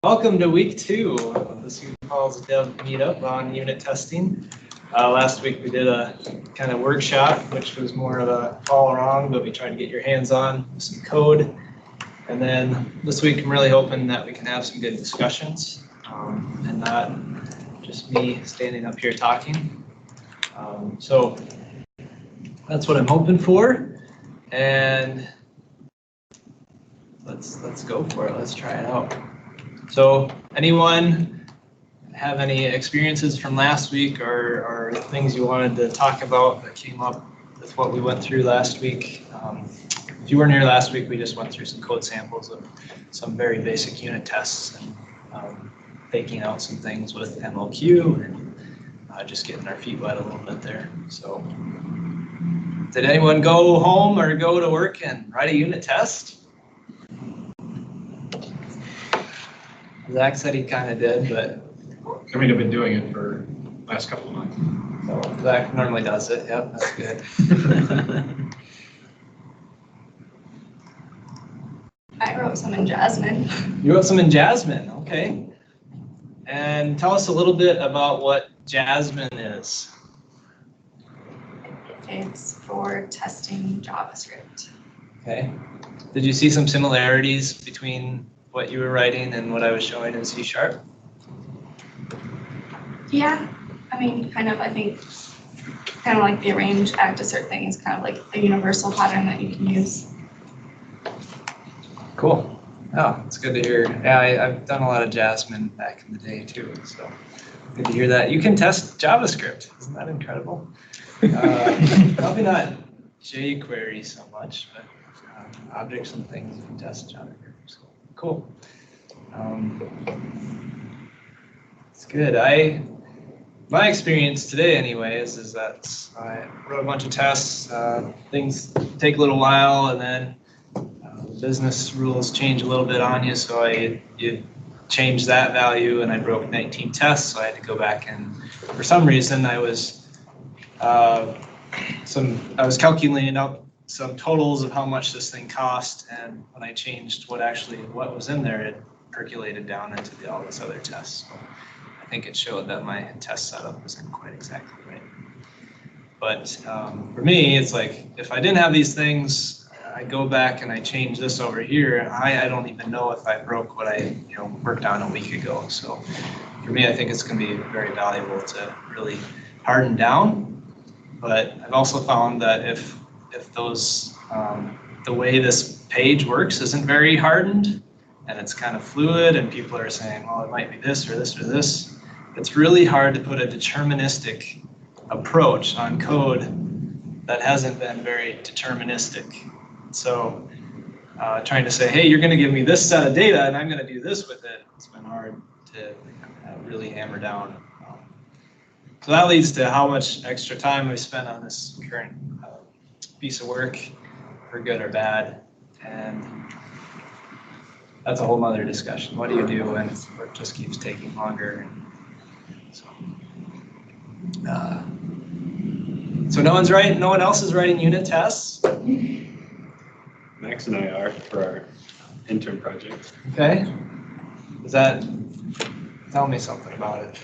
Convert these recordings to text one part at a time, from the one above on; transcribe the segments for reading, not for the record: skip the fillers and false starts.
Welcome to week 2 of the Sioux Falls Dev Meetup on unit testing. Last week we did a kind of workshop, which was more of a all around, but we tried to get your hands on with some code. And then this week I'm really hoping that we can have some good discussions and not just me standing up here talking. So that's what I'm hoping for. And let's go for it. Let's try it out. So anyone have any experiences from last week or things you wanted to talk about that came up with what we went through last week? If you weren't here last week, we just went through some code samples of some very basic unit tests and faking out some things with MLQ and just getting our feet wet a little bit there. So did anyone go home or go to work and write a unit test? Zach said he kind of did, but I mean, I've been doing it for the last couple of months. So Zach normally does it. Yep, that's good. I wrote some in Jasmine. You wrote some in Jasmine, okay. And tell us a little bit about what Jasmine is. It's for testing JavaScript. Okay. Did you see some similarities between what you were writing and what I was showing in C#? Yeah, I mean, kind of, I think, kind of like the arrange, act, assert thing is kind of like a universal pattern that you can use. Cool. Oh, it's good to hear. Yeah, I've done a lot of Jasmine back in the day too, so good to hear that. You can test JavaScript. Isn't that incredible? Probably not jQuery so much, but objects and things you can test JavaScript. So, cool. It's good. My experience today anyways is that I wrote a bunch of tests. Things take a little while and then business rules change a little bit on you, so you change that value, and I broke 19 tests, so I had to go back and for some reason I was calculating out some totals of how much this thing cost, and when I changed what was in there, it percolated down into all this other tests. So I think it showed that my test setup wasn't quite exactly right. But for me, it's like if I didn't have these things, I go back and I change this over here, I don't even know if I broke what I worked on a week ago. So for me, I think it's going to be very valuable to really harden down. But I've also found that if those the way this page works isn't very hardened and it's kind of fluid and people are saying, well, it might be this or this or this, it's really hard to put a deterministic approach on code that hasn't been very deterministic. So trying to say, hey, you're going to give me this set of data and I'm going to do this with it, it's been hard to really hammer down. So that leads to how much extra time we spent on this current piece of work, for good or bad. And that's a whole nother discussion. What do you do when work just keeps taking longer? So no one else is writing unit tests? Max and I are for our intern project. Okay. Tell me something about it.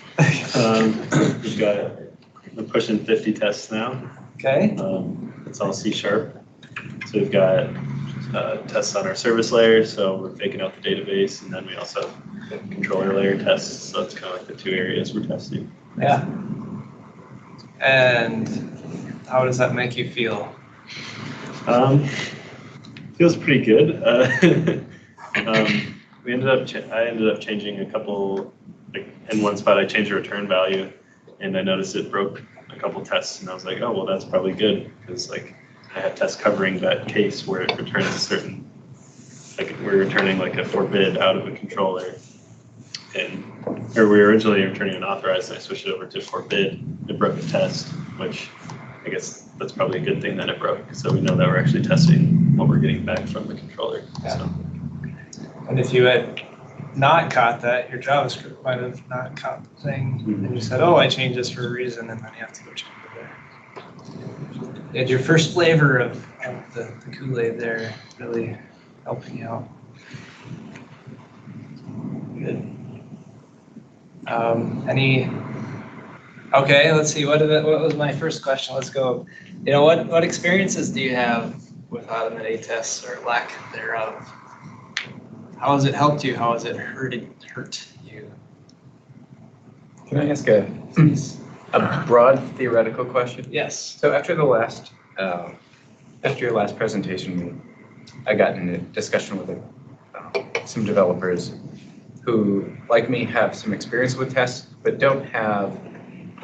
We're pushing 50 tests now. Okay. It's all C#. So we've got tests on our service layer, so we're faking out the database, and then we also have controller layer tests. So it's kind of like the two areas we're testing. Yeah. And how does that make you feel? Feels pretty good. I ended up changing a couple, like in one spot I changed the return value, and I noticed it broke a couple tests, and I was like, oh, well, that's probably good, because like I have tests covering that case where it returns a certain, like we're returning like a forbid out of a controller, or we were originally returning an authorized, and I switched it over to forbid. It broke the test, which I guess that's probably a good thing that it broke, so we know that we're actually testing what we're getting back from the controller. Yeah. So. And if you had not caught that, your JavaScript might have not caught the thing, and you said, oh, I changed this for a reason, and then you have to go change it there. You had your first flavor of the Kool-Aid there, really helping you out. Good. Okay, let's see, what was my first question? Let's go. What experiences do you have with automated tests or lack thereof? How has it helped you? How has it hurt you? Can I ask a broad theoretical question? Yes. So after your last presentation, I got in a discussion with some developers who, like me, have some experience with tests, but don't have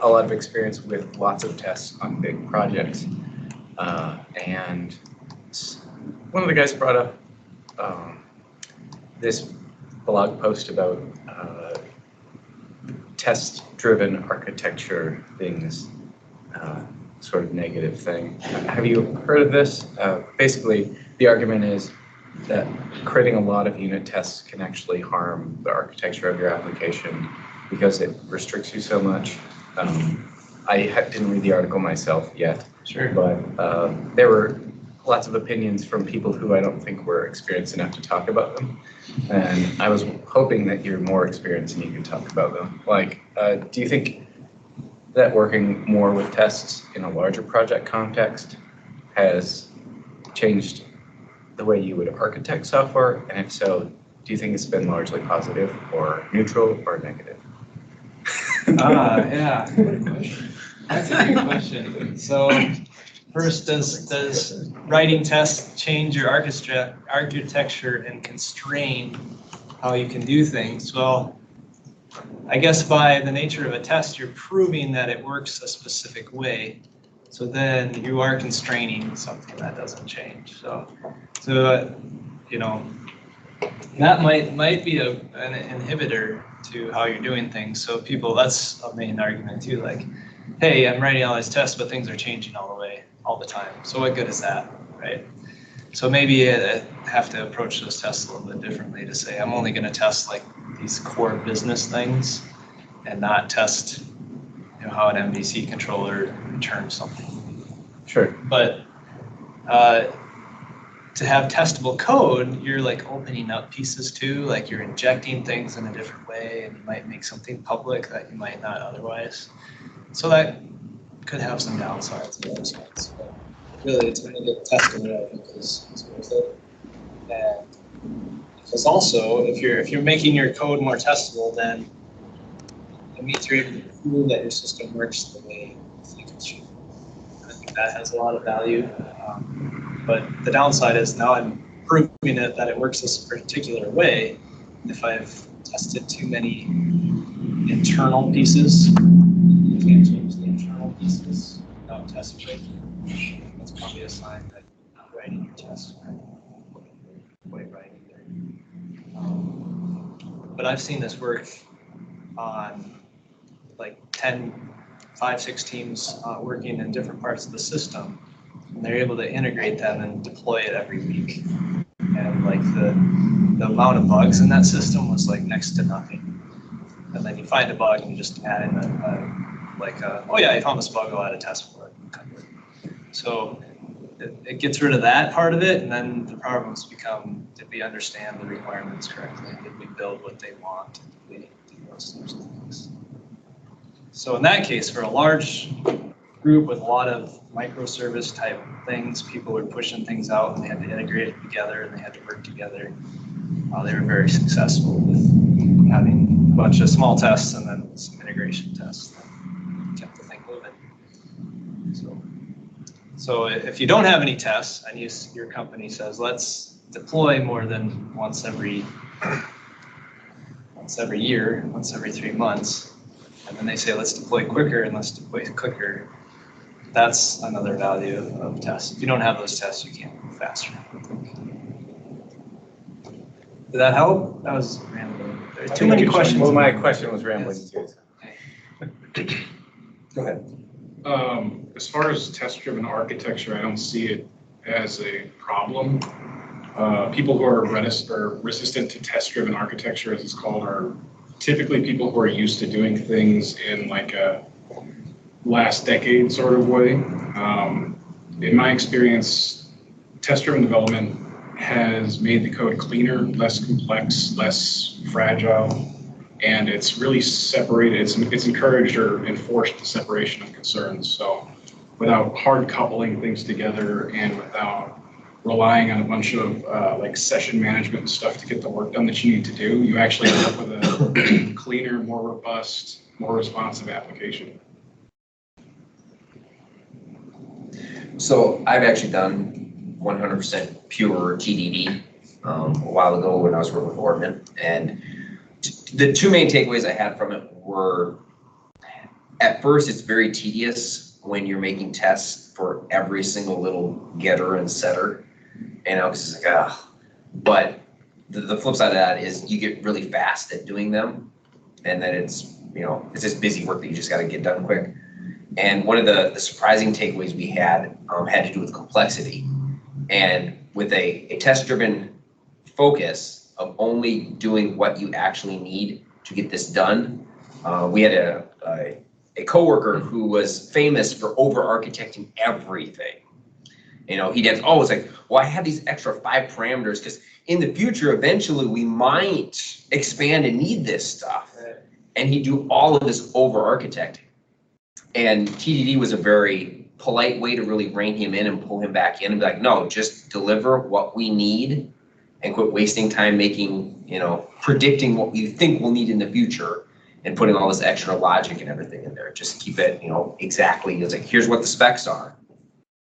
a lot of experience with lots of tests on big projects. And one of the guys brought up this blog post about test-driven architecture being this sort of negative thing. Have you heard of this? Basically, the argument is that creating a lot of unit tests can actually harm the architecture of your application because it restricts you so much. I didn't read the article myself yet, Sure. but there were lots of opinions from people who I don't think were experienced enough to talk about them. And I was hoping that you're more experienced and you could talk about them. Like, do you think that working more with tests in a larger project context has changed the way you would architect software? And if so, do you think it's been largely positive or neutral or negative? Yeah. That's a good question. So first, does writing tests change your architecture and constrain how you can do things? Well, I guess by the nature of a test, you're proving that it works a specific way. So then you are constraining something that doesn't change. So that might be an inhibitor to how you're doing things. So that's a main argument too. Like, hey, I'm writing all these tests, but things are changing all the time. So what good is that, right? So maybe I have to approach those tests a little bit differently to say I'm only going to test like these core business things and not test how an MVC controller returns something. Sure. But to have testable code, you're like opening up pieces too, like you're injecting things in a different way, and you might make something public that you might not otherwise. So that could have some downsides and upsides. But really, it's going to get tested, I think, is worth it. And because also, if you're making your code more testable, then it means you're able to prove that your system works the way you think it should. I think that has a lot of value. But the downside is now I'm proving that it works this particular way. If I've tested too many internal pieces, you can't change the internal pieces without test breaking. That's probably a sign that you're not writing your tests quite right either. But I've seen this work on like 5, 6 teams working in different parts of the system. And they're able to integrate them and deploy it every week. And like the amount of bugs in that system was like next to nothing. And then you find a bug and you just add in oh yeah, I found this bug, I'll add a test for it. So it gets rid of that part of it, and then the problems become, did we understand the requirements correctly? Did we build what they want? Did we do those sorts of things? So in that case, for a large group with a lot of microservice type things, people were pushing things out and they had to integrate it together and they had to work together. They were very successful with having a bunch of small tests and then some integration tests that kept the thing moving. So if you don't have any tests and your company says, let's deploy more than once every year, once every 3 months, and then they say, let's deploy quicker and let's deploy quicker, that's another value of tests. If you don't have those tests, you can't move faster. Did that help? That was rambling. There are too many questions. Well, my question was rambling too. Go ahead. As far as test-driven architecture, I don't see it as a problem. People who are resistant to test-driven architecture, as it's called, are typically people who are used to doing things in like a last decade sort of way. In my experience, test-driven development has made the code cleaner, less complex, less fragile, And it's really separated, it's encouraged or enforced the separation of concerns. So without hard coupling things together and without relying on a bunch of like session management stuff to get the work done that you need to do, you actually end up with a cleaner, more robust, more responsive application. So I've actually done 100% pure TDD a while ago when I was working with Ortman, and the two main takeaways I had from it were, at first it's very tedious when you're making tests for every single little getter and setter, and I was just like, ah. But the flip side of that is you get really fast at doing them, and then it's, you know, it's just busy work that you just got to get done quick. And one of the surprising takeaways we had to do with complexity. And with a test-driven focus of only doing what you actually need to get this done, we had a coworker who was famous for over-architecting everything. You know, he'd have, it's like, well, I have these extra 5 parameters because in the future, eventually we might expand and need this stuff. And he'd do all of this over-architecting. And TDD was a very polite way to really rein him in and pull him back in and be like, no, just deliver what we need and quit wasting time making, you know, predicting what we think we'll need in the future and putting all this extra logic and everything in there. Just keep it, you know, exactly. It's like, here's what the specs are.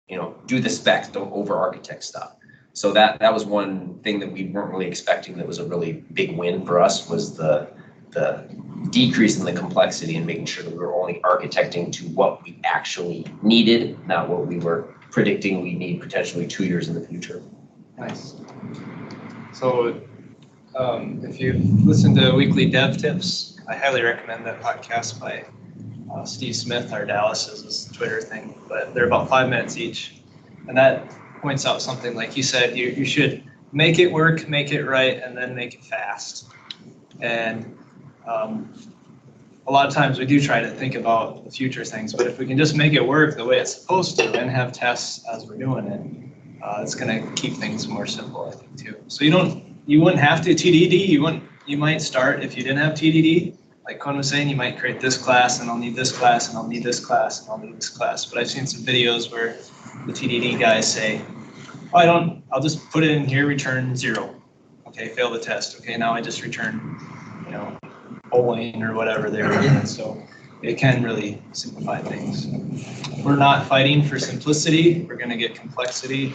You know, do the specs, don't over-architect stuff. So that was one thing that we weren't really expecting that was a really big win for us, was the decrease in the complexity and making sure that we were only architecting to what we actually needed, not what we were predicting we need potentially 2 years in the future. Nice. So if you've listened to Weekly Dev Tips, I highly recommend that podcast by Steve Smith, our Dallas is his Twitter thing, but they're about 5 minutes each. And that points out something like you said, you should make it work, make it right, and then make it fast. And a lot of times we do try to think about the future things, but if we can just make it work the way it's supposed to and have tests as we're doing it, it's going to keep things more simple, I think, too. So you wouldn't have to TDD. You might start, if you didn't have TDD, like Quan was saying, you might create this class and I'll need this class and I'll need this class and I'll need this class. But I've seen some videos where the TDD guys say, oh, I'll just put it in here, return 0. Okay, fail the test. Okay, now I just return, you know, bowling or whatever they were doing. So it can really simplify things. We're not fighting for simplicity. We're going to get complexity,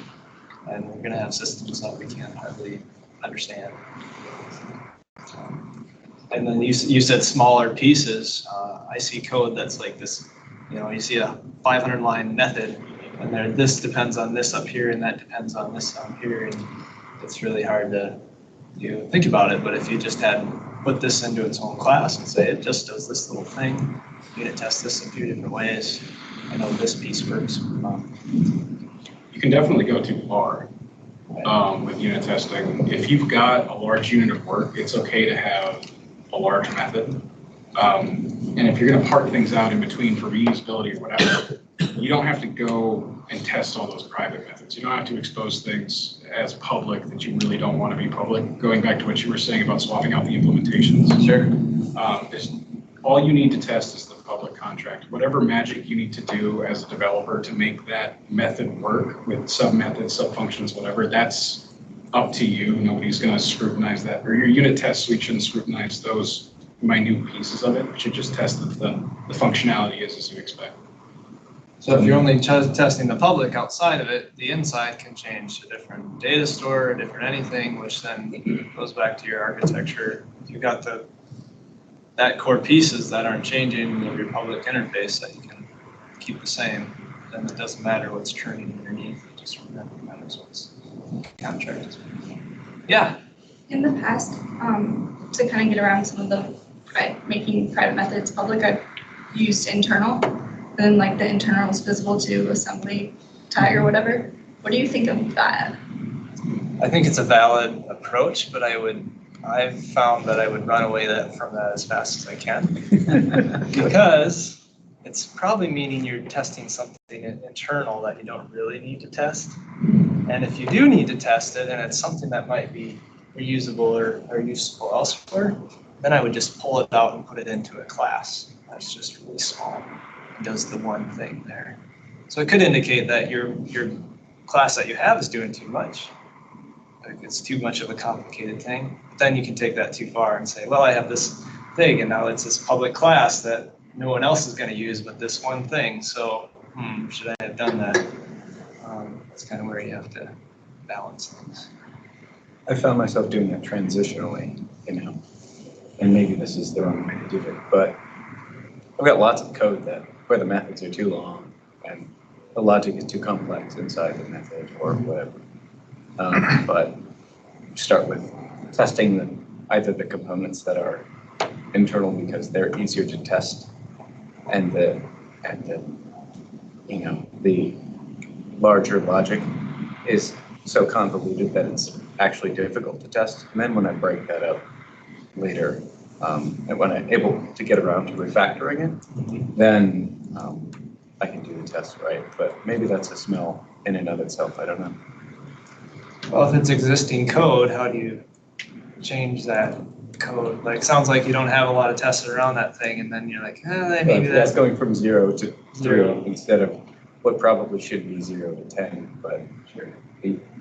and we're going to have systems that we can't hardly understand. And then you said smaller pieces. I see code that's like this, you know, you see a 500-line method, and this depends on this up here, and that depends on this down here, and it's really hard to think about it. But if you just had put this into its own class and say it just does this little thing, unit test this a few different ways, I know this piece works. You can definitely go too far with unit testing. If you've got a large unit of work, it's okay to have a large method. And if you're going to part things out in between for reusability or whatever, you don't have to go and test all those private methods. You don't have to expose things as public that you really don't want to be public. Going back to what you were saying about swapping out the implementations. Sure. All you need to test is the public contract. Whatever magic you need to do as a developer to make that method work with sub-methods, sub-functions, whatever, that's up to you. Nobody's going to scrutinize that. Or your unit test suite shouldn't scrutinize those minute pieces of it. It should just test that the functionality is as you expect. So if you're only testing the public outside of it, the inside can change to a different data store, a different anything, which then goes back to your architecture. If you've got that core pieces that aren't changing of your public interface that you can keep the same, then it doesn't matter what's churning underneath. It just matters what's contract. Yeah. In the past, to kind of get around some of the making private methods public, I've used internal. And then like the internal is visible to assembly tag or whatever. What do you think of that? I think it's a valid approach, but I've found that I would run away from that as fast as I can because it's probably meaning you're testing something internal that you don't really need to test. And if you do need to test it and it's something that might be reusable or useful elsewhere, then I would just pull it out and put it into a class that's just really small and does the one thing there. So it could indicate that your class that you have is doing too much. Like it's too much of a complicated thing. But then you can take that too far and say, well, I have this thing and now it's this public class that no one else is going to use but this one thing. So should I have done that? That's kind of where you have to balance things. I found myself doing that transitionally, and maybe this is the wrong way to do it, but I've got lots of code where the methods are too long and the logic is too complex inside the method or whatever. But start with testing either the components that are internal because they're easier to test, and the larger logic is so convoluted that it's actually difficult to test. And then when I break that up later, and when I'm able to get around to refactoring it, then I can do the test right. But maybe that's a smell in and of itself. I don't know. Well, if it's existing code, how do you change that code? Like, sounds like you don't have a lot of tests around that thing, and then you're like, maybe That's that's going from 0 to 3 0. instead of what probably should be 0 to 10. But Sure.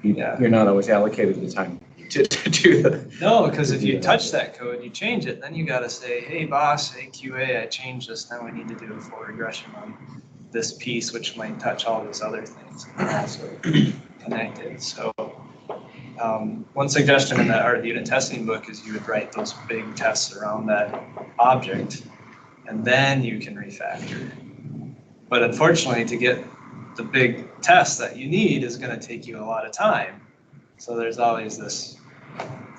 you're not always allocated the time to do the. No, because if you touch that code, you change it, then you got to say, hey, boss, hey, QA, I changed this. Now we need to do a full regression on this piece, which might touch all these other things and are also connected. So one suggestion in that art of the unit testing book is you would write those big tests around that object, and then you can refactor. But unfortunately, to get the big test that you need is going to take you a lot of time. So there's always this,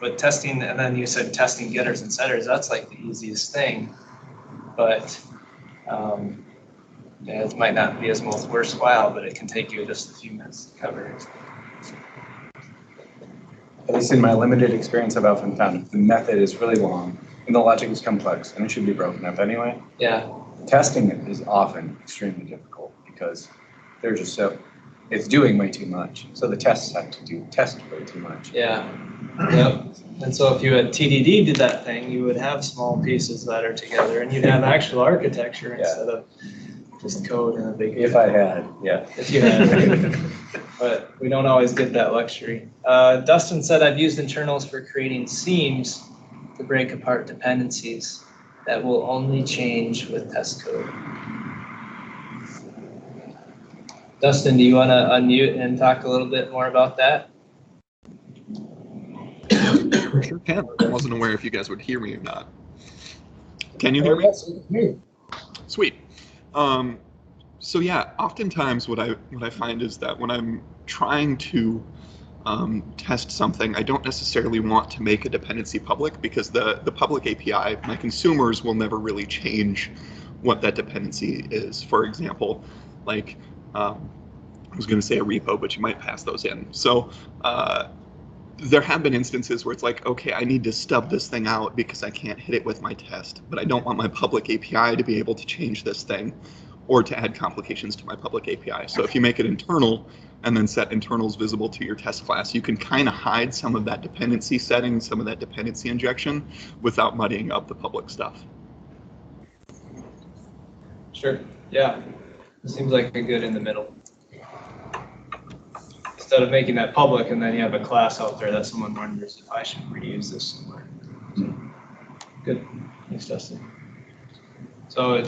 but testing, and then you said testing getters and setters, that's like the easiest thing. But it might not be as most worthwhile, but it can take you just a few minutes to cover it. At least in my limited experience, I've often found if the method is really long and the logic is complex and it should be broken up anyway, Yeah. testing it is often extremely difficult because they're just it's doing way too much. So the tests have to test way too much. Yeah. Yep. And so if you had TDD did that thing, you would have small pieces that are together and you'd have actual architecture instead of just code in a big. If I had, yeah. If you had. But we don't always get that luxury. Dustin said, I've used internals for creating seams to break apart dependencies that will only change with test code. Dustin, do you want to unmute and talk a little bit more about that? Sure can. I wasn't aware if you guys would hear me or not. Can you hear me? Yes, we can hear you. Sweet. So yeah, oftentimes what I find is that when I'm trying to test something, I don't necessarily want to make a dependency public because the public API, my consumers will never really change what that dependency is. For example, like I was going to say a repo, but you might pass those in. So there have been instances where it's like, okay, I need to stub this thing out because I can't hit it with my test, but I don't want my public API to be able to change this thing or to add complications to my public API. So if you make it internal and then set internals visible to your test class, you can kind of hide some of that dependency setting, some of that dependency injection without muddying up the public stuff. Sure. Yeah. It seems like a good in the middle. Instead of making that public and then you have a class out there that someone wonders if I should reuse this somewhere. So, good. Thanks, Dustin. So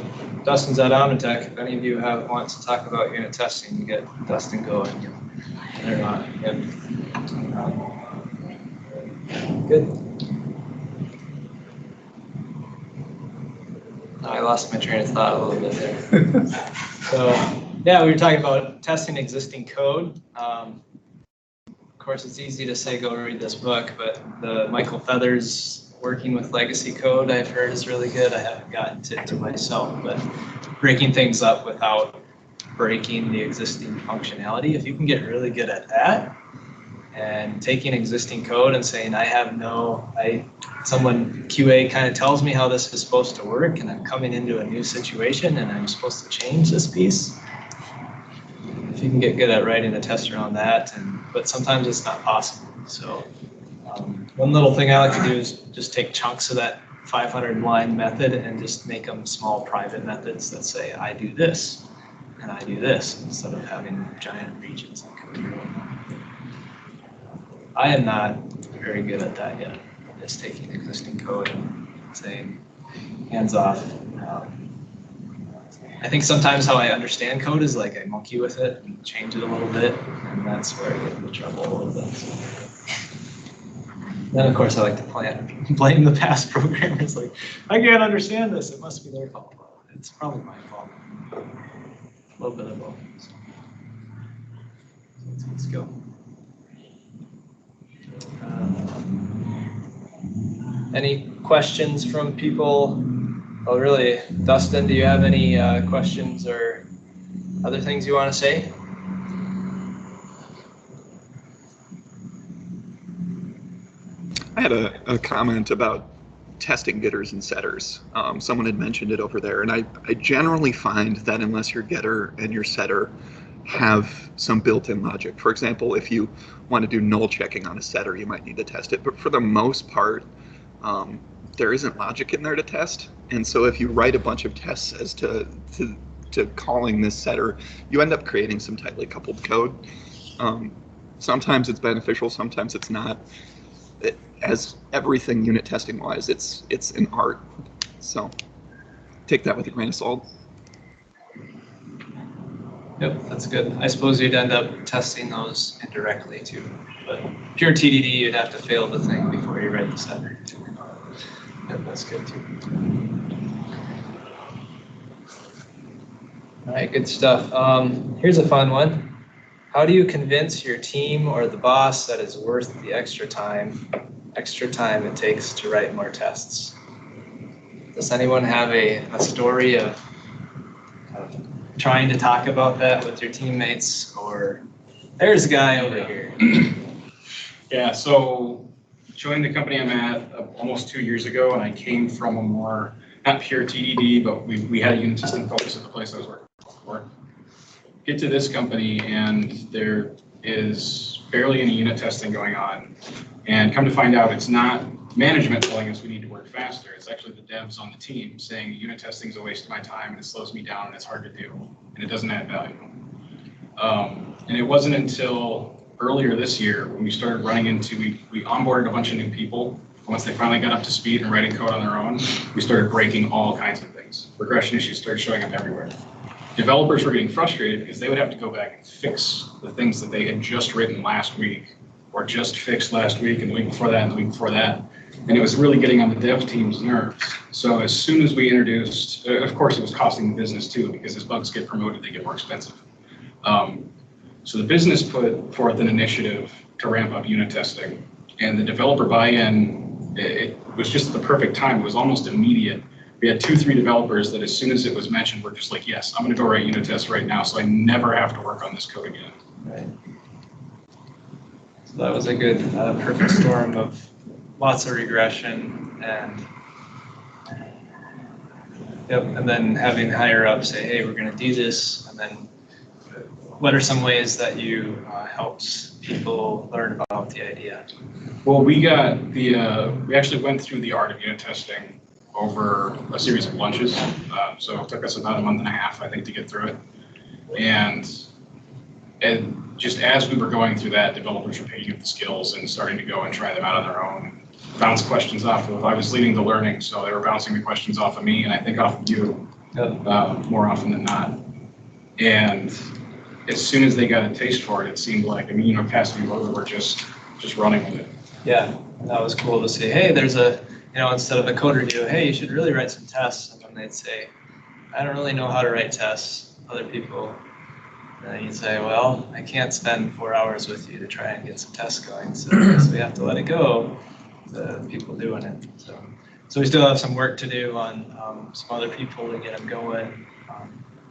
Dustin's at Omnitech. If any of you wants to talk about unit testing, you get Dustin going. They're not. Yep. Good. I lost my train of thought a little bit there. So yeah, we were talking about testing existing code. Of course, it's easy to say go read this book, but the Michael Feathers working with legacy code I've heard is really good. I haven't gotten to it myself, but breaking things up without breaking the existing functionality, if you can get really good at that and taking existing code and saying someone QA kind of tells me how this is supposed to work and I'm coming into a new situation and I'm supposed to change this piece. If you can get good at writing a test around that, but sometimes it's not possible. So one little thing I like to do is just take chunks of that 500 line method and just make them small private methods that say, I do this and I do this, instead of having giant regions of code. I am not very good at that yet. I'm just taking existing code and saying, hands off. I think sometimes how I understand code is like I monkey with it and change it a little bit, and that's where I get into trouble a little bit. Then of course I like to blame the past programmers, like, I can't understand this, it must be their fault. It's probably my fault. A little bit of both. So let's go. Any questions from people? Oh, really? Dustin, do you have any questions or other things you want to say? I had a comment about testing getters and setters. Someone had mentioned it over there, and I generally find that unless your getter and your setter have some built-in logic. For example, if you want to do null checking on a setter, you might need to test it. But for the most part, there isn't logic in there to test. And so if you write a bunch of tests as to calling this setter, you end up creating some tightly coupled code. Sometimes it's beneficial, sometimes it's not. As everything unit testing wise, it's an art. So take that with a grain of salt. Yep, that's good. I suppose you'd end up testing those indirectly too. But pure TDD, you'd have to fail the thing before you write the setter. Yep, that's good too. All right, good stuff. Here's a fun one. How do you convince your team or the boss that it's worth the extra time it takes to write more tests? Does anyone have a story of trying to talk about that with your teammates, or there's a guy over here? Yeah, so joined the company I'm at almost 2 years ago, and I came from a more, not pure TDD, but we had a unit testing focus at the place I was working for. Get to this company, and there is barely any unit testing going on. And come to find out, it's not management telling us we need to work faster. It's actually the devs on the team saying unit testing is a waste of my time, and it slows me down, and it's hard to do, and it doesn't add value. And it wasn't until earlier this year when we started running into, we onboarded a bunch of new people. Once they finally got up to speed and writing code on their own, we started breaking all kinds of things. Regression issues started showing up everywhere. Developers were getting frustrated because they would have to go back and fix the things that they had just written last week, or just fixed last week, and the week before that, and the week before that. And it was really getting on the dev team's nerves. So as soon as we introduced, of course it was costing the business too, because as bugs get promoted, they get more expensive. So the business put forth an initiative to ramp up unit testing, and the developer buy-in, it was just the perfect time. It was almost immediate. We had 2-3 developers that as soon as it was mentioned, were just like, yes, I'm gonna go write unit tests right now, so I never have to work on this code again. Right. So that was a good perfect storm of lots of regression and then having higher up say, hey, we're going to do this, and then what are some ways that you helped people learn about the idea? Well, we actually went through the art of unit testing over a series of lunches. So it took us about a month and a half, I think, to get through it. And just as we were going through that, developers were picking up the skills and starting to go and try them out on their own, bounce questions off of, I was leading the learning, so they were bouncing the questions off of me, and I think off of you more often than not. And as soon as they got a taste for it, it seemed like, past few Logan were just running with it. Yeah, that was cool to see. Hey, there's instead of a code review, hey, you should really write some tests. And then they'd say, I don't really know how to write tests. Other people, and then you'd say, well, I can't spend 4 hours with you to try and get some tests going. So we have to let it go to people doing it. So we still have some work to do on some other people to get them going.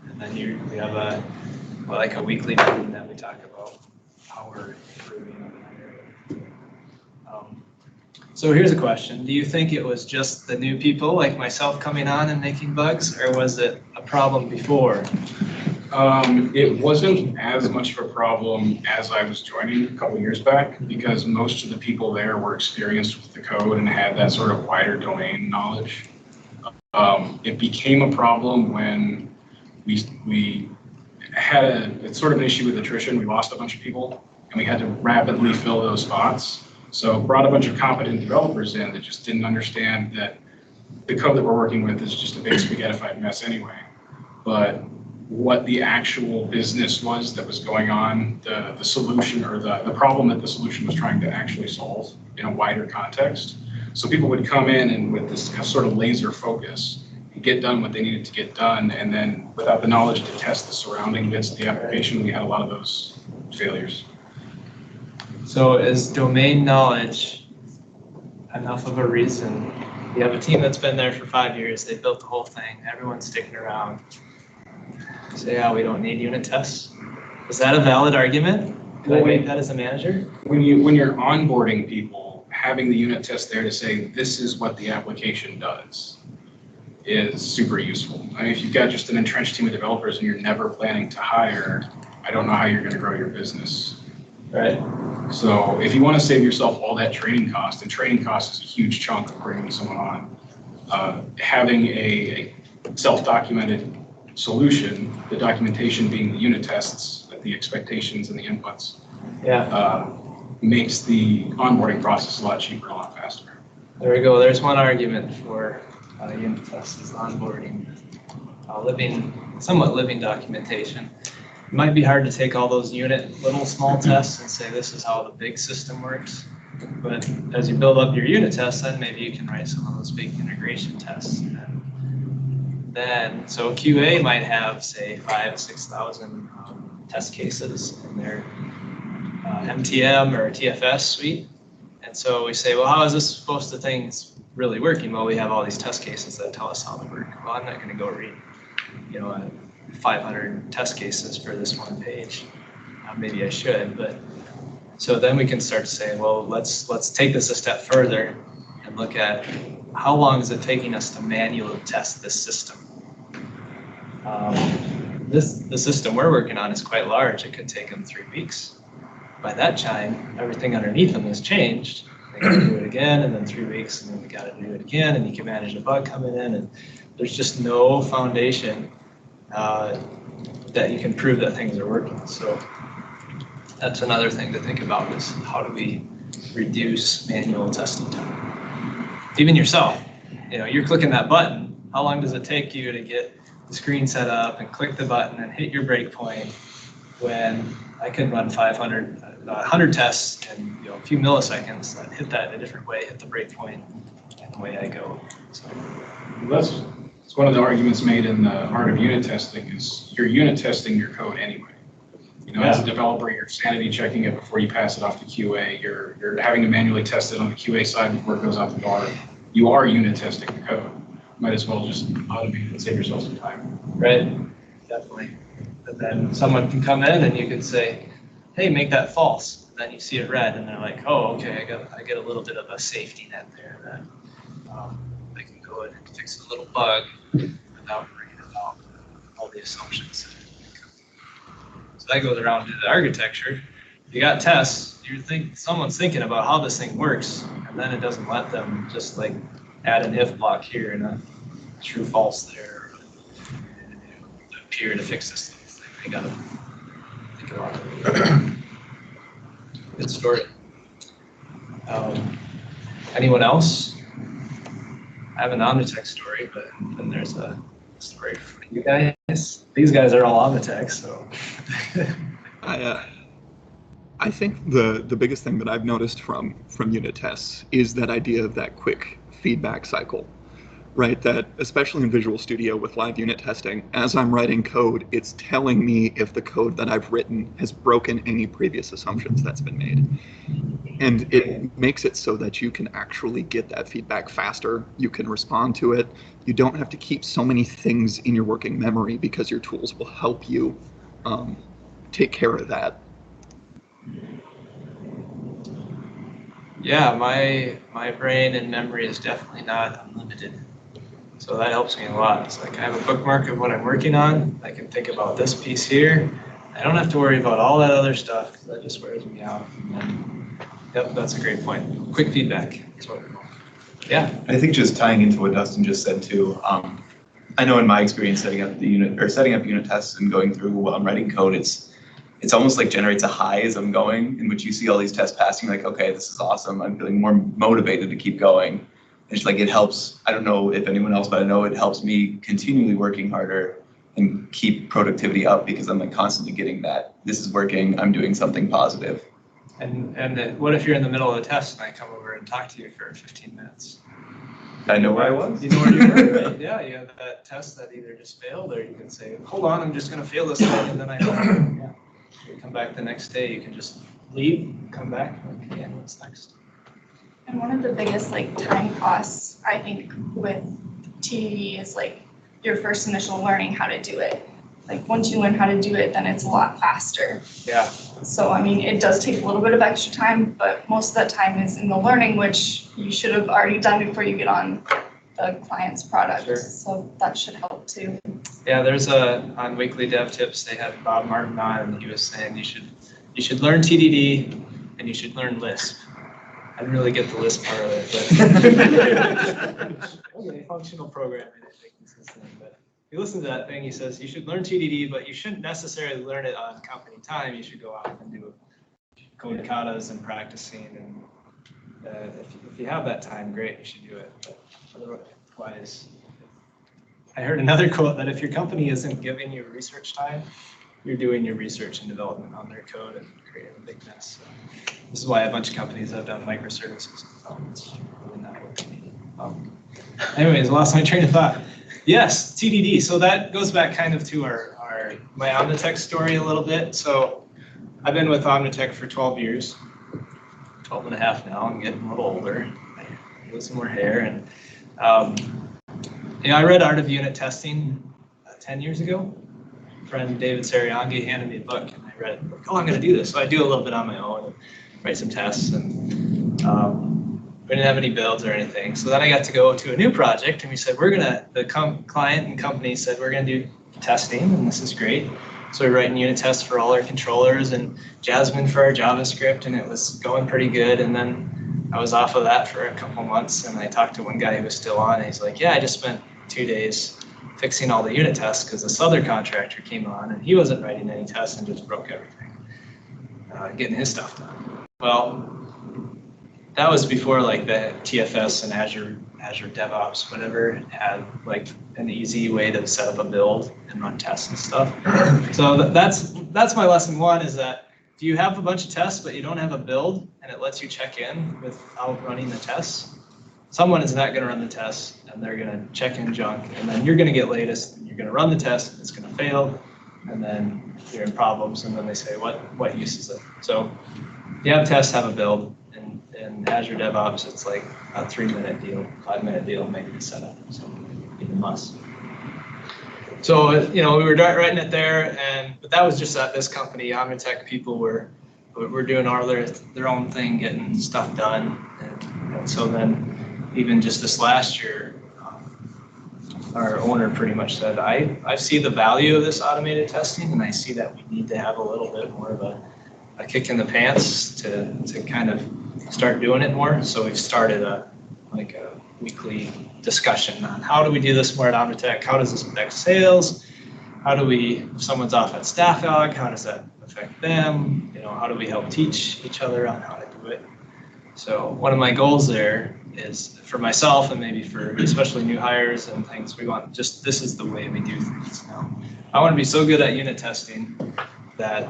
And then we have a weekly meeting that we talk about how we're improving on that area. So here's a question. Do you think it was just the new people like myself coming on and making bugs, or was it a problem before? It wasn't as much of a problem as I was joining a couple years back because most of the people there were experienced with the code and had that sort of wider domain knowledge. It became a problem when we had it's sort of an issue with attrition. We lost a bunch of people and we had to rapidly fill those spots. So brought a bunch of competent developers in that just didn't understand that the code that we're working with is just a big spaghettified mess anyway. But what the actual business was that was going on, the solution or the problem that the solution was trying to actually solve in a wider context. So people would come in and with this sort of laser focus and get done what they needed to get done. And then without the knowledge to test the surrounding bits of the application, we had a lot of those failures. So is domain knowledge enough of a reason? You have a team that's been there for 5 years, they built the whole thing, everyone's sticking around. Say, yeah, we don't need unit tests. Is that a valid argument? Can I make that as a manager? When you're onboarding people, having the unit test there to say, this is what the application does is super useful. I mean, if you've got just an entrenched team of developers and you're never planning to hire, I don't know how you're gonna grow your business. Right. So if you want to save yourself all that training cost, and training cost is a huge chunk of bringing someone on, having a self-documented solution, the documentation being the unit tests, the expectations and the inputs, makes the onboarding process a lot cheaper and a lot faster. There we go. There's one argument for unit tests is onboarding, somewhat living documentation. It might be hard to take all those little small tests and say this is how the big system works. But as you build up your unit tests, then maybe you can write some of those big integration tests. And then, so QA might have, say, 5,000 to 6,000 test cases in their MTM or TFS suite. And so we say, well, how is this supposed to things really working? Well, we have all these test cases that tell us how they work. Well, I'm not going to go read, 500 test cases for this one page. Maybe I should, but so then we can start to say, well, let's take this a step further and look at how long is it taking us to manually test this system. The system we're working on is quite large. It could take them 3 weeks. By that time, everything underneath them has changed. They got to do it again, and then 3 weeks, and then we got to do it again, and you can manage a bug coming in, and there's just no foundation that you can prove that things are working. So that's another thing to think about is how do we reduce manual testing time? Even yourself, you're clicking that button. How long does it take you to get the screen set up and click the button and hit your breakpoint when I can run 100 tests in a few milliseconds, hit that in a different way, hit the breakpoint, and away I go. So It's one of the arguments made in the art of unit testing is you're unit testing your code anyway. As a developer, you're sanity checking it before you pass it off to QA. You're having to manually test it on the QA side before it goes out the door. You are unit testing the code. Might as well just automate it and save yourself some time. Right, definitely. And then someone can come in and you can say, hey, make that false. And then you see it red and they're like, oh, okay, I get a little bit of a safety net there that I can go in and fix a little bug without worrying about all the assumptions. So that goes around to the architecture. You got tests, someone's thinking about how this thing works, and then it doesn't let them just add an if block here and a true false there, or appear to fix this thing. They gotta think about it. Good story. Anyone else? I have an Omnitech story, but then there's a story for you guys. These guys are all Omnitech, so. I think the biggest thing that I've noticed from unit tests is that idea of that quick feedback cycle, right? That especially in Visual Studio with live unit testing, as I'm writing code, it's telling me if the code that I've written has broken any previous assumptions that's been made. And it makes it so that you can actually get that feedback faster. You can respond to it. You don't have to keep so many things in your working memory because your tools will help you take care of that. Yeah, my brain and memory is definitely not unlimited. So that helps me a lot. It's like I have a bookmark of what I'm working on. I can think about this piece here. I don't have to worry about all that other stuff because that just wears me out. And then, yep, that's a great point. Quick feedback is what we want. Yeah. I think just tying into what Dustin just said too, I know in my experience setting up unit tests and going through while I'm writing code, it's almost like generates a high as I'm going, in which you see all these tests passing, like, okay, this is awesome. I'm feeling more motivated to keep going. It's like, it helps, I don't know if anyone else, but I know it helps me continually working harder and keep productivity up because I'm like constantly getting that, this is working, I'm doing something positive. And what if you're in the middle of a test and I come over and talk to you for 15 minutes? I know where I was. You know where you were, right? Yeah, you have that test that either just failed or you can say, hold on, I'm just gonna fail this thing and then I know. Yeah. You come back the next day, you can just leave, come back, okay, and what's next? And one of the biggest like time costs, I think, with TDD is like your first initial learning how to do it. Like once you learn how to do it, then it's a lot faster. Yeah. So I mean, it does take a little bit of extra time, but most of that time is in the learning, which you should have already done before you get on the client's product. Sure. So that should help too. Yeah, there's on Weekly Dev Tips, they had Bob Martin on and he was saying you should learn TDD and you should learn Lisp. I didn't really get the Lisp part of it, but okay, functional programming, I think is his thing. But if you listen to that thing, he says you should learn TDD, but you shouldn't necessarily learn it on company time. You should go out and do code katas and practicing. And if you have that time, great, you should do it. But otherwise, I heard another quote that if your company isn't giving you research time, you're doing your research and development on their code and creating a big mess. So this is why a bunch of companies have done microservices. It's really not what they need. Anyways, lost my train of thought. Yes, TDD. So that goes back kind of to my Omnitech story a little bit. So I've been with Omnitech for 12 years, 12 and a half now. I'm getting a little older. I lose some more hair. And I read Art of Unit Testing 10 years ago. Friend David Sariangi handed me a book and I read it. Like, oh, I'm going to do this. So I do a little bit on my own and write some tests. And we didn't have any builds or anything. So then I got to go to a new project and we said, the client and company said, we're going to do testing and this is great. So we're writing unit tests for all our controllers and Jasmine for our JavaScript and it was going pretty good. And then I was off of that for a couple months and I talked to one guy who was still on and he's like, yeah, I just spent 2 days fixing all the unit tests because this other contractor came on and he wasn't writing any tests and just broke everything, getting his stuff done. Well, that was before like the TFS and Azure DevOps, whatever, had like an easy way to set up a build and run tests and stuff. So that's my lesson one is that if you have a bunch of tests but you don't have a build and it lets you check in without running the tests, someone is not going to run the test and they're going to check in junk and then you're going to get latest and you're going to run the test and it's going to fail and then you're in problems and then they say what use is it? So if you have tests, have a build. In Azure DevOps it's like a 3-minute deal, 5-minute deal maybe to set up, so it's a must. So we were writing it there but that was just at this company. Omnitech people were doing their own thing, getting stuff done and so then even just this last year, our owner pretty much said, I see the value of this automated testing and I see that we need to have a little bit more of a kick in the pants to kind of start doing it more. So we've started a weekly discussion on how do we do this more at Omnitech? How does this affect sales? How do if someone's off at StaffHog, how does that affect them? How do we help teach each other on how to do it? So one of my goals there is for myself and maybe for especially new hires and things, this is the way we do things now. I want to be so good at unit testing that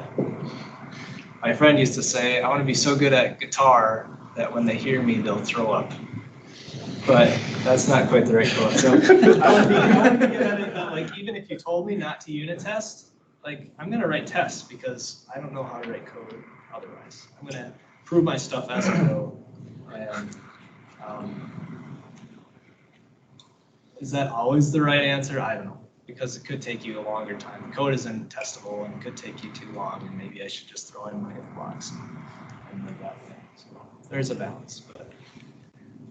my friend used to say, I want to be so good at guitar that when they hear me, they'll throw up. But that's not quite the right quote. So I want to be good at it that like, even if you told me not to unit test, like I'm going to write tests because I don't know how to write code otherwise. I'm going to prove my stuff as I go. And is that always the right answer? I don't know. Because it could take you a longer time. The code isn't testable and it could take you too long and maybe I should just throw in my if blocks and live that way. So there's a balance. But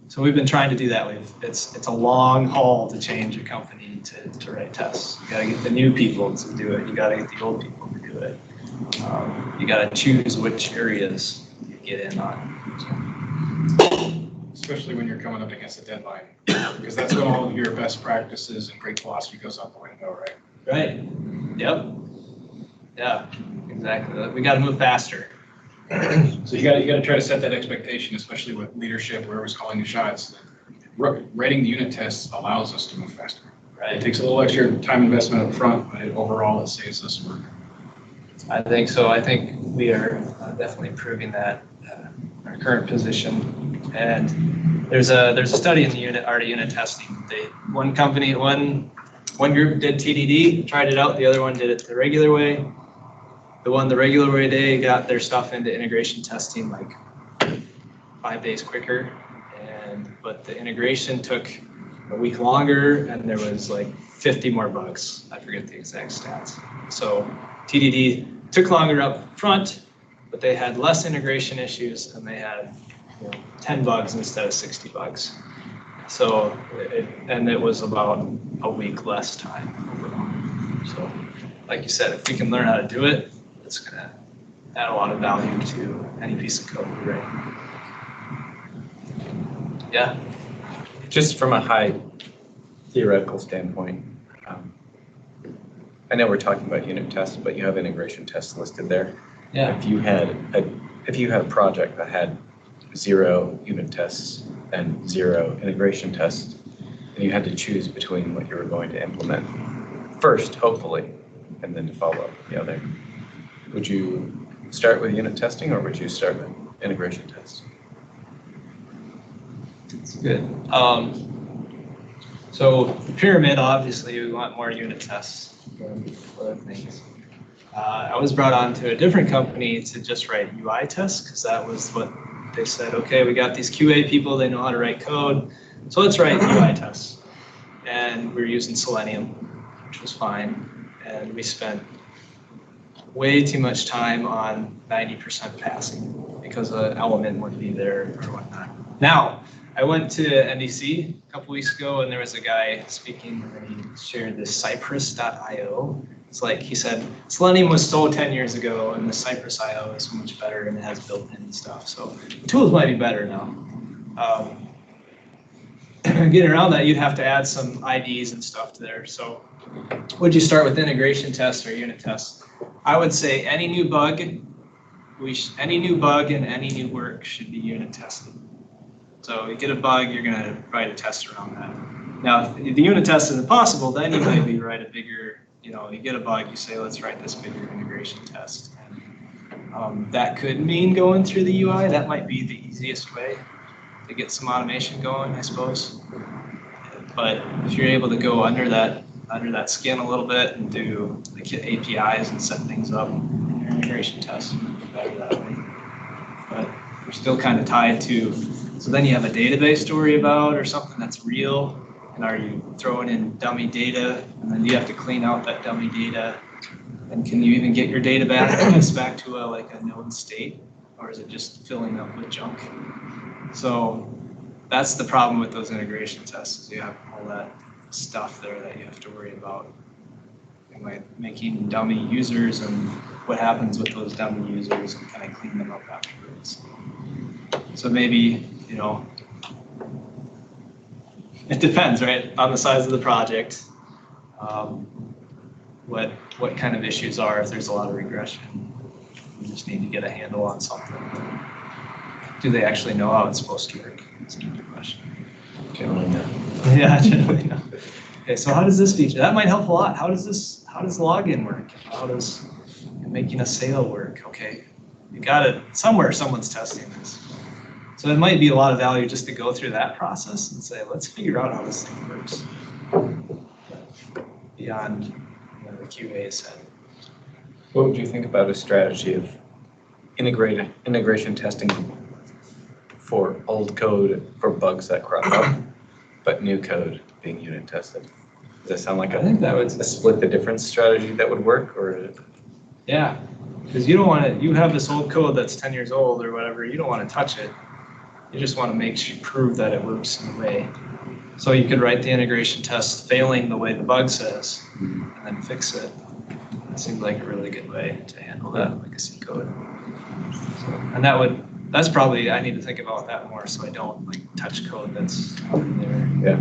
So we've been trying to do that. It's a long haul to change a company to write tests. You gotta get the new people to do it. You gotta get the old people to do it. You gotta choose which areas you get in on. Especially when you're coming up against a deadline, because that's when all of your best practices and great philosophy goes out the window, right? Right. Yep. Yeah, exactly. We gotta move faster. So you gotta try to set that expectation, especially with leadership, whoever's calling the shots. Writing the unit tests allows us to move faster. It Right. takes a little extra time investment up front, but overall it saves us work. I think so. I think we are definitely proving that our current position. And there's a study in the art of unit testing. One group did TDD, tried it out. The other one did it the regular way. The regular way, they got their stuff into integration testing like 5 days quicker. But the integration took a week longer, and there was like 50 more bugs. I forget the exact stats. So TDD took longer up front, but they had less integration issues, and they had 10 bugs instead of 60 bugs. So it was about a week less time overall. So like you said, if we can learn how to do it, it's gonna add a lot of value to any piece of code we write. Yeah. Just from a high theoretical standpoint, I know we're talking about unit tests, but you have integration tests listed there. Yeah. If you had a project that had 0 unit tests and 0 integration tests, and you had to choose between what you were going to implement first, hopefully, and then to follow up with the other, would you start with unit testing or would you start with integration tests? It's good. So the pyramid, obviously, we want more unit tests for other things. I was brought on to a different company to just write UI tests because that was what they said. Okay, we got these QA people, they know how to write code, so let's write UI tests. And we're using Selenium, which was fine. And we spent way too much time on 90% passing because an element wouldn't be there or whatnot. Now, I went to NDC a couple weeks ago, and there was a guy speaking, and he shared this Cypress.io. It's like he said, Selenium was so 10 years ago, and the Cypress IO is so much better, and it has built-in stuff. So the tools might be better now. Getting around that, you'd have to add some IDs and stuff to there. So would you start with integration tests or unit tests? I would say any new bug and any new work should be unit tested. So you get a bug, you're gonna write a test around that. Now, if the unit test isn't possible, then you maybe write a bigger, you get a bug, you say, let's write this bigger integration test. And, that could mean going through the UI. That might be the easiest way to get some automation going, I suppose. But if you're able to go under that skin a little bit and do like APIs and set things up in your integration tests, better that way. But we're still kind of tied to. So then you have a database to worry about or something that's real, and are you throwing in dummy data, and then you have to clean out that dummy data, and can you even get your data back to a known state, or is it just filling up with junk? So that's the problem with those integration tests, is you have all that stuff there that you have to worry about. Like making dummy users and what happens with those dummy users and kind of clean them up afterwards. So maybe, it depends, right, on the size of the project, what kind of issues are. If there's a lot of regression, you just need to get a handle on something. Do they actually know how it's supposed to work? That's another question. Generally, no. Yeah, generally no. Okay, so how does this feature? That might help a lot. How does login work? How does making a sale work? Okay, you got it. Somewhere someone's testing this. So it might be a lot of value just to go through that process and say, let's figure out how this thing works beyond the QA said. What would you think about a strategy of integration testing for old code for bugs that crop up, but new code being unit tested? Does that sound like I think that would a split the difference strategy that would work, or? Yeah, because you don't want to. You have this old code that's 10 years old or whatever. You don't want to touch it. You just want to prove that it works in a way. So you could write the integration test failing the way the bug says, and then fix it. That seems like a really good way to handle that legacy code. So, and that's probably, I need to think about that more so I don't like touch code that's already there. Yeah.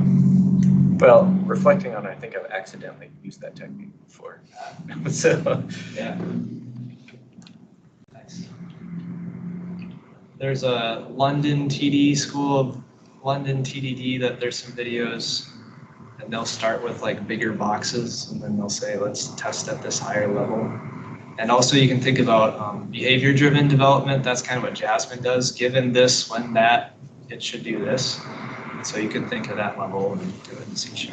Well, reflecting on it, I think I've accidentally used that technique before. So, Yeah. Nice. There's a London TDD that there's some videos, and they'll start with like bigger boxes and then they'll say, let's test at this higher level. And also you can think about behavior-driven development. That's kind of what Jasmine does. Given this, when that, it should do this. So you could think of that level and do it in C#.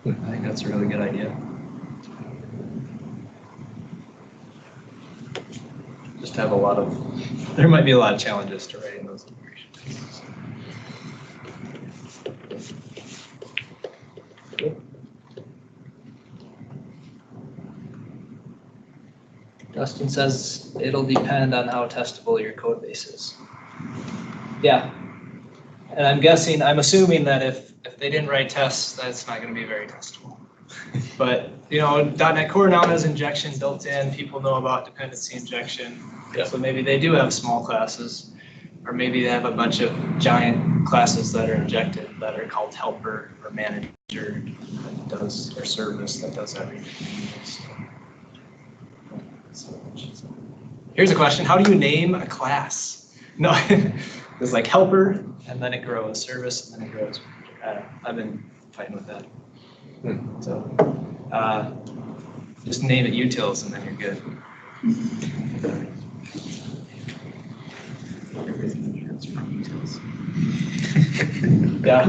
I think that's a really good idea. Just have there might be a lot of challenges to writing those integration tests. Dustin says it'll depend on how testable your code base is. Yeah. And I'm assuming that if they didn't write tests, that's not going to be very testable. But, .NET Core now has injection built in. People know about dependency injection. Yeah. So maybe they do have small classes, or maybe they have a bunch of giant classes that are injected that are called helper or manager that does, or service that does everything. Here's a question. How do you name a class? No, there's like helper, and then it grows, service, and then it grows. I've been fighting with that. So just name it utils, and then you're good. Yeah.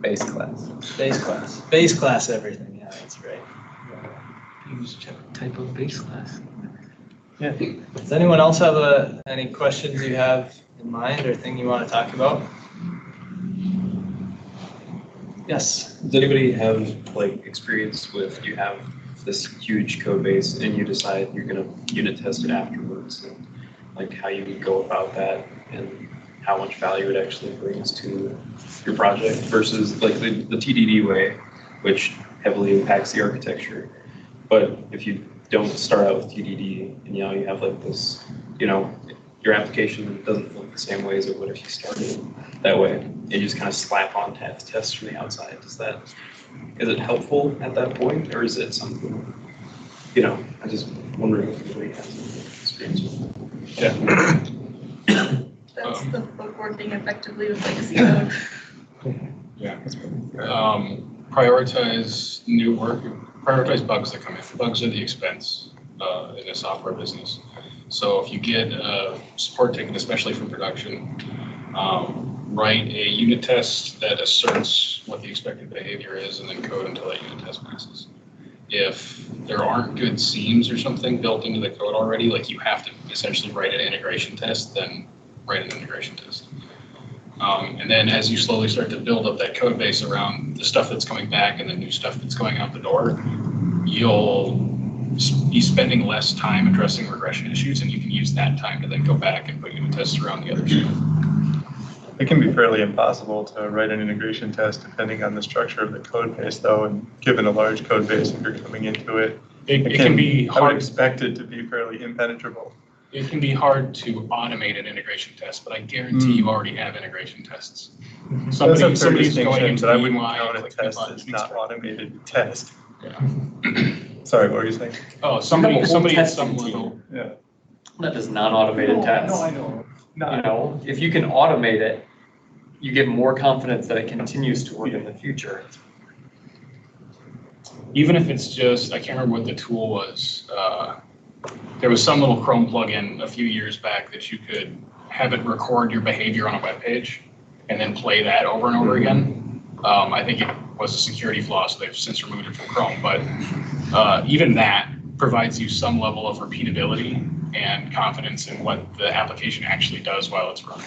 base class. Base class everything. Yeah, that's right. Use type of base class. Yeah. Does anyone else have any questions you have in mind or thing you want to talk about? Yes. Does anybody have like experience with you have this huge code base and you decide you're going to unit test it afterwards, and like how you would go about that and how much value it actually brings to your project versus like the TDD way, which heavily impacts the architecture. But if you don't start out with TDD and you have like this, your application doesn't look the same way as it would if you started that way. And you just kind of slap on tests from the outside. Is it helpful at that point, or is it something, I just wondering if anybody has any experience with it. Yeah. That's the book working effectively with legacy code. Yeah. Prioritize new work, prioritize bugs that come in. Bugs are the expense in a software business. So if you get a support ticket, especially from production, write a unit test that asserts what the expected behavior is and then code until that unit test passes. If there aren't good seams or something built into the code already, like you have to essentially write an integration test, then write an integration test. And then as you slowly start to build up that code base around the stuff that's coming back and the new stuff that's going out the door, you'll be spending less time addressing regression issues, and you can use that time to then go back and put unit tests around the other stuff. It can be fairly impossible to write an integration test depending on the structure of the code base, though, and given a large code base, if you're coming into it, it can be hard. I would expect it to be fairly impenetrable. It can be hard to automate an integration test, but I guarantee you already have integration tests. Somebody's going into but I wouldn't UI count and a clicking test buttons as and not expect- automated test. Yeah. Sorry, what were you saying? Oh, somebody at some level. Yeah. That is non-automated tests. No, I know. If you can automate it, you get more confidence that it continues to work in the future. Even if it's just, I can't remember what the tool was. There was some little Chrome plugin a few years back that you could have it record your behavior on a web page and then play that over and over again. I think it was a security flaw, so they've since removed it from Chrome. But even that provides you some level of repeatability and confidence in what the application actually does while it's running.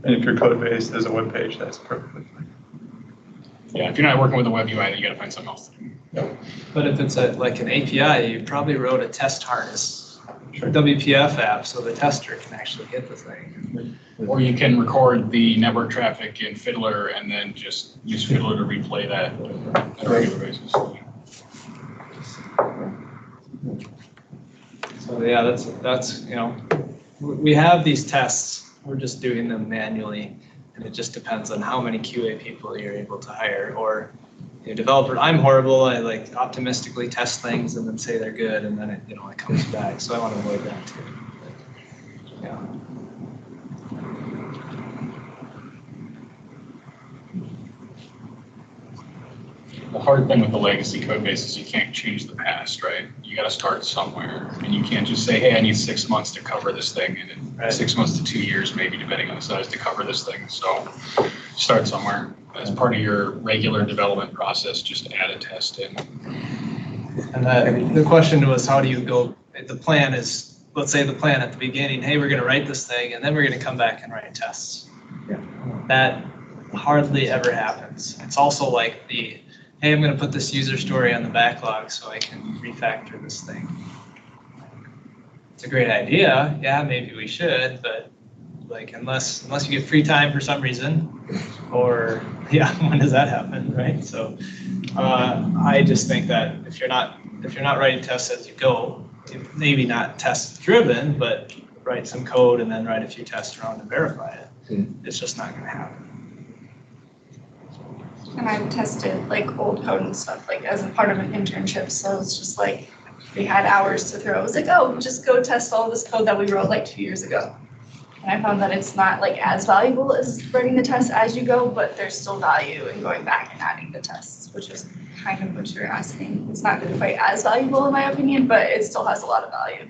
And if your code base is a web page, that's perfectly fine. Yeah, if you're not working with a web UI, then you got to find something else to do. But if it's like an API, you probably wrote a test harness WPF app so the tester can actually hit the thing. Or you can record the network traffic in Fiddler and then just use Fiddler to replay that on a regular basis. So yeah, that's we have these tests. We're just doing them manually, and it just depends on how many QA people you're able to hire. Or developer, I'm horrible. I like optimistically test things and then say they're good, and then it comes back. So I want to avoid that too. But, yeah. The hard thing with the legacy code base is you can't change the past, right? You got to start somewhere, and you can't just say, hey, I need 6 months to cover this thing, and then 6 months to 2 years, maybe depending on the size, to cover this thing. So start somewhere. As part of your regular development process, just add a test in. And the question was, how do you go? The plan is, let's say the plan at the beginning, hey, we're going to write this thing, and then we're going to come back and write tests. Yeah. That hardly ever happens. It's also like hey, I'm going to put this user story on the backlog so I can refactor this thing. It's a great idea. Yeah, maybe we should, but like unless you get free time for some reason, or yeah, when does that happen, right? So I just think that if you're not writing tests as you go, maybe not test driven, but write some code and then write a few tests around and verify it. It's just not going to happen. And I've tested like old code and stuff like as a part of an internship. So it's just like we had hours to throw. It was like, oh, just go test all this code that we wrote like 2 years ago. And I found that it's not like as valuable as writing the tests as you go, but there's still value in going back and adding the tests, which is kind of what you're asking. It's not quite as valuable in my opinion, but it still has a lot of value.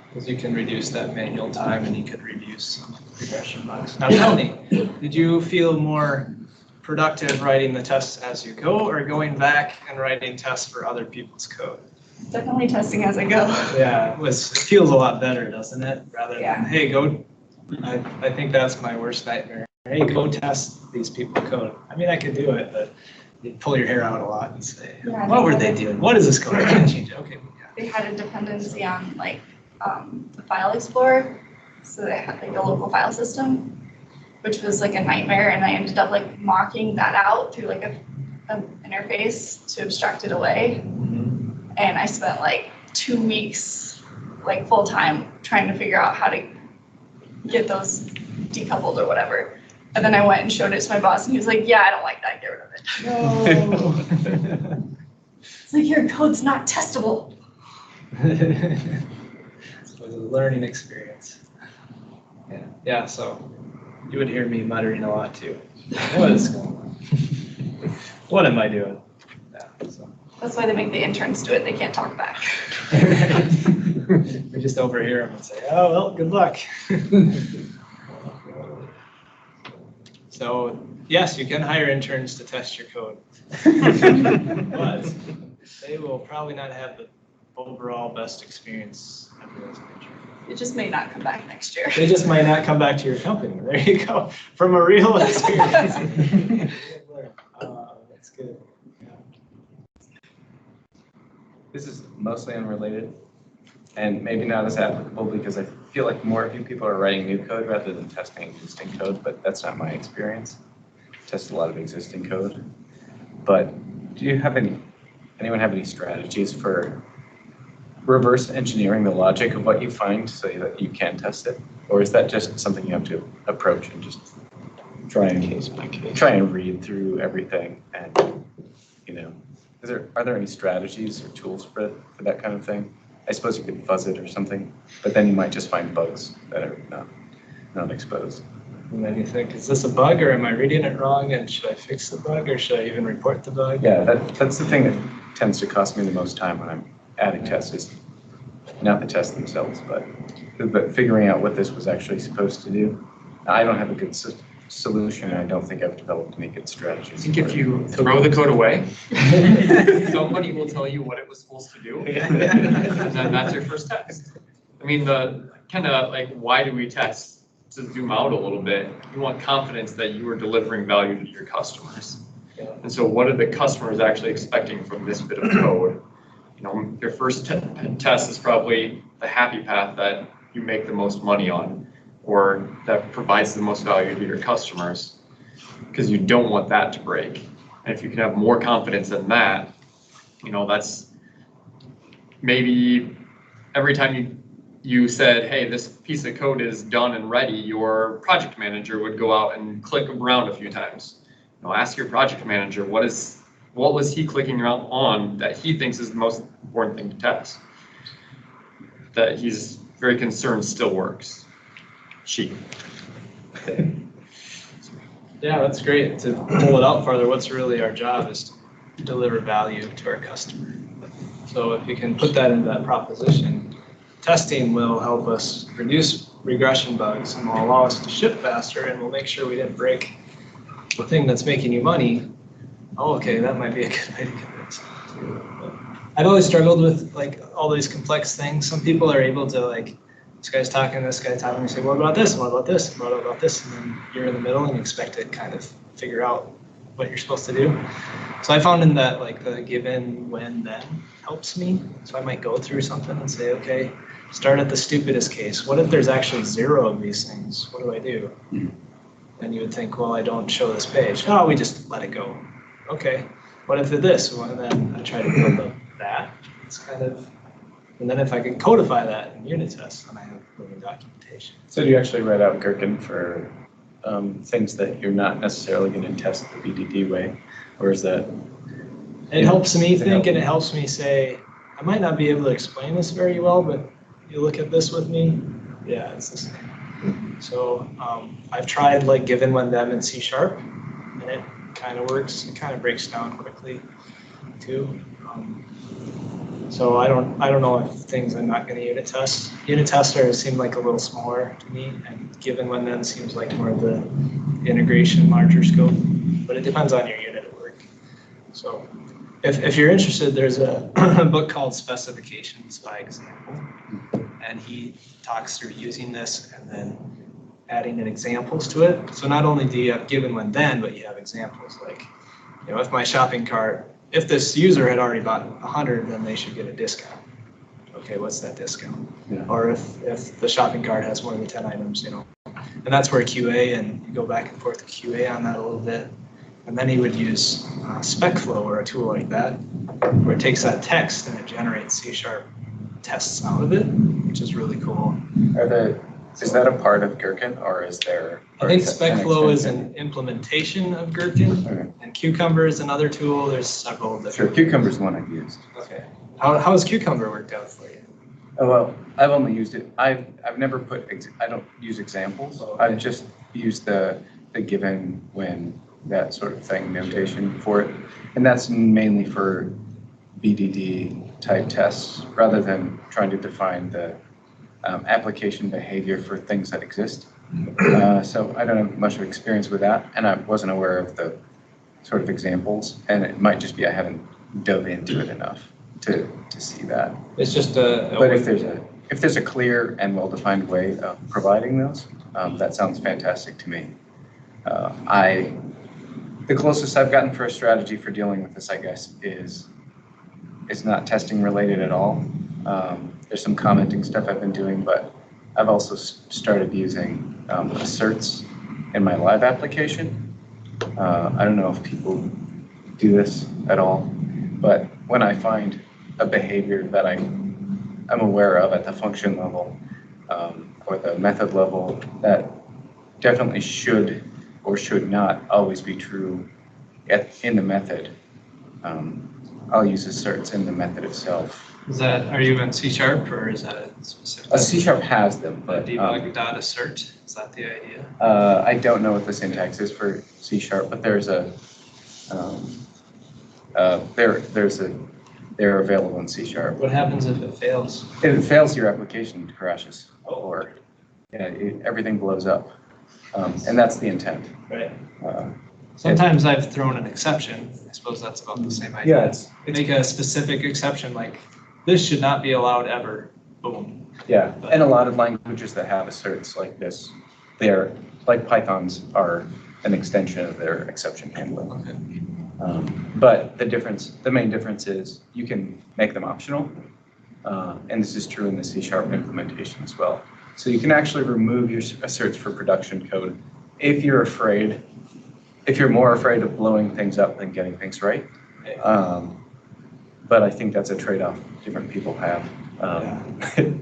Because you can reduce that manual time and you could reduce some regression bugs. Now tell me, did you feel more productive writing the tests as you go or going back and writing tests for other people's code? Definitely testing as I go. Yeah, it feels a lot better, doesn't it? Rather Yeah. than, hey, go, I think that's my worst nightmare. Hey, go test these people code. I mean, I could do it, but you pull your hair out a lot and say, Yeah, what were they doing? What is this code? I can't change it. Okay, yeah. They had a dependency on like the file explorer. So they had like a local file system, which was like a nightmare. And I ended up like mocking that out through like an interface to abstract it away. And I spent like 2 weeks, like full time, trying to figure out how to get those decoupled or whatever. And then I went and showed it to my boss and he was like, yeah, I don't like that, get rid of it. No. It's like, your code's not testable. It was a learning experience. Yeah, so you would hear me muttering a lot too. What is going on? What am I doing? Yeah, so. That's why they make the interns do it. They can't talk back. We just overhear them and say, oh, well, good luck. So yes, you can hire interns to test your code. But they will probably not have the overall best experience ever as an intern. It just may not come back next year. They just might not come back to your company. There you go. From a real experience. That's good. This is mostly unrelated, and maybe not as applicable because I feel like more of you people are writing new code rather than testing existing code, but that's not my experience. I test a lot of existing code. But do you have anyone have any strategies for reverse engineering the logic of what you find so that you can test it? Or is that just something you have to approach and just try and read through everything and, are there any strategies or tools for that kind of thing? I suppose you could fuzz it or something, but then you might just find bugs that are not exposed. And then you think, is this a bug or am I reading it wrong? And should I fix the bug or should I even report the bug? Yeah, that's the thing that tends to cost me the most time when I'm adding tests is not the tests themselves, but figuring out what this was actually supposed to do. I don't have a good solution, and I don't think I've developed any good strategies. I think if you throw the code away, somebody will tell you what it was supposed to do, and then that's your first test. I mean, the kind of like, why do we test? To zoom out a little bit, you want confidence that you are delivering value to your customers. And so what are the customers actually expecting from this bit of code? your first test is probably the happy path that you make the most money on, or that provides the most value to your customers, because you don't want that to break. And if you can have more confidence in that, that's maybe every time you said, hey, this piece of code is done and ready, your project manager would go out and click around a few times. Ask your project manager, what was he clicking around on that he thinks is the most important thing to test? That he's very concerned still works. Yeah, that's great. To pull it out farther, what's really our job is to deliver value to our customer. So if you can put that into that proposition, testing will help us reduce regression bugs and will allow us to ship faster, and we'll make sure we didn't break the thing that's making you money. Oh, okay, that might be a good way to convince them. I've always struggled with like all these complex things. Some people are able to like, this guy's talking, this guy's talking, you say, what about this, what about this, what about this? And then you're in the middle and you expect to kind of figure out what you're supposed to do. So I found in that like the given, when, then helps me. So I might go through something and say, okay, start at the stupidest case. What if there's actually 0 of these things? What do I do? And you would think, well, I don't show this page. Oh, we just let it go. Okay, what if this? Well, and then I try to build up that. It's kind of, and then if I can codify that in unit tests, then I have living documentation. So do you actually write out Gherkin for things that you're not necessarily going to test the BDD way? Or is that? It helps me think, and it helps me say, I might not be able to explain this very well, but you look at this with me, yeah, it's the same. So I've tried like given, when, them in C#, and it kind of works. It kind of breaks down quickly too. So I don't know if things I'm not going to unit test. Unit tester seem like a little smaller to me, and given, when, then seems like more of the integration, larger scope. But it depends on your unit of work. So if you're interested, there's a book called Specifications by Example, and he talks through using this and then adding in examples to it. So not only do you have given, when, then, but you have examples like, if my shopping cart, if this user had already bought 100, then they should get a discount. Okay, what's that discount? Yeah. Or if the shopping cart has more than 10 items, and that's where QA, and you go back and forth with QA on that a little bit. And then he would use SpecFlow or a tool like that, where it takes that text and it generates C# tests out of it, which is really cool. Is that a part of Gherkin, or is there? I think SpecFlow is an implementation of Gherkin, Okay. and Cucumber is another tool. There's several different. Sure, Cucumber's one I've used. Okay. How has Cucumber worked out for you? Oh, well, I've only used it. I've never I don't use examples. Oh, okay. I've just used the given, when, that sort of thing notation for it. And that's mainly for BDD type tests, rather than trying to define the application behavior for things that exist. So I don't have much of experience with that, and I wasn't aware of the sort of examples, and it might just be I haven't dove into it enough to see that. It's just But if there's a clear and well-defined way of providing those, that sounds fantastic to me. The closest I've gotten for a strategy for dealing with this, I guess, is not testing related at all. There's some commenting stuff I've been doing, but I've also started using asserts in my live application. I don't know if people do this at all, but when I find a behavior that I'm aware of at the function level or the method level that definitely should or should not always be true in the method, I'll use asserts in the method itself. are you in C# or is that a specific? C# has them, but debug.assert, is that the idea? I don't know what the syntax is for C#, but there's they're available in C#. What happens if it fails? If it fails, your application crashes, or everything blows up, and that's the intent. Right. Sometimes I've thrown an exception. I suppose that's about the same idea. Yeah, it's make a specific exception, like this should not be allowed ever. Boom. Yeah, and a lot of languages that have asserts like this, they're like Pythons are an extension of their exception handling. Okay. But the main difference is you can make them optional. And this is true in the C# implementation as well. So you can actually remove your asserts for production code if you're more afraid of blowing things up than getting things right. But I think that's a trade-off different people have,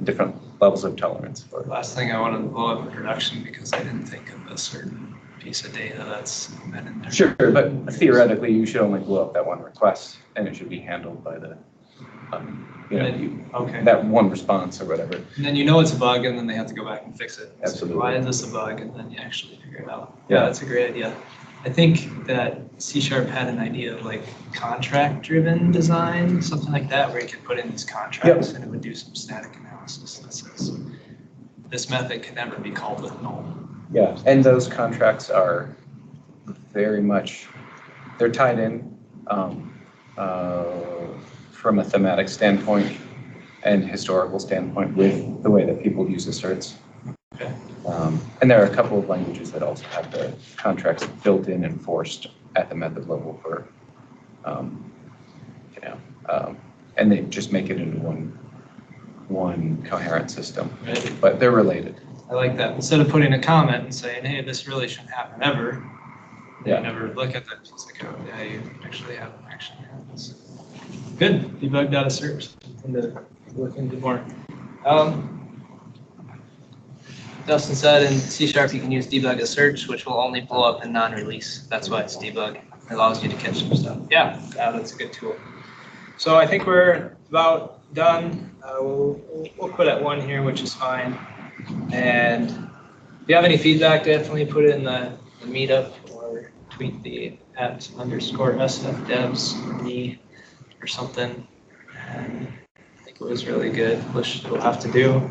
different levels of tolerance for. Last thing I wanted to blow up in production because I didn't think of a certain piece of data that's been in there. Sure, but theoretically, you should only blow up that one request, and it should be handled by the, Okay. that one response or whatever. And then you know it's a bug, and then they have to go back and fix it. Absolutely. So why is this a bug? And then you actually figure it out. Yeah. Yeah, that's a great idea. I think that C# had an idea of like contract-driven design, something like that, where you could put in these contracts and it would do some static analysis that says this method can never be called with null. Yeah, and those contracts are very much, they're tied in from a thematic standpoint and historical standpoint with the way that people use asserts. Okay. And there are a couple of languages that also have the contracts built in and forced at the method level for, and they just make it into one coherent system, Right. but they're related. I like that. Instead of putting a comment and saying, hey, this really shouldn't happen ever, Yeah. you never look at that piece of code. Yeah, you actually have an action that happens. Good. Debug.assert. Something to look into more. Dustin said in C# you can use debug.assert, which will only blow up in non-release. That's why it's debug. It allows you to catch some stuff. Yeah, that's a good tool. So I think we're about done. We'll put at 1 here, which is fine. And if you have any feedback, definitely put it in the meetup or tweet the @_sfdevs or me or something. And I think it was really good. We'll have to do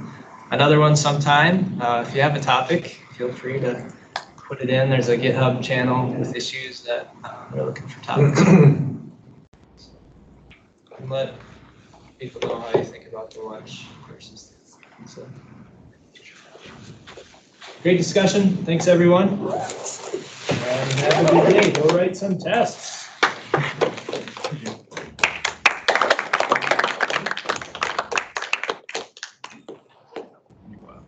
another one sometime. If you have a topic, feel free to put it in. There's a GitHub channel with issues that we're looking for topics. And let people know how you think about the lunch versus the so. Great discussion. Thanks, everyone. And have a good day. Go write some tests.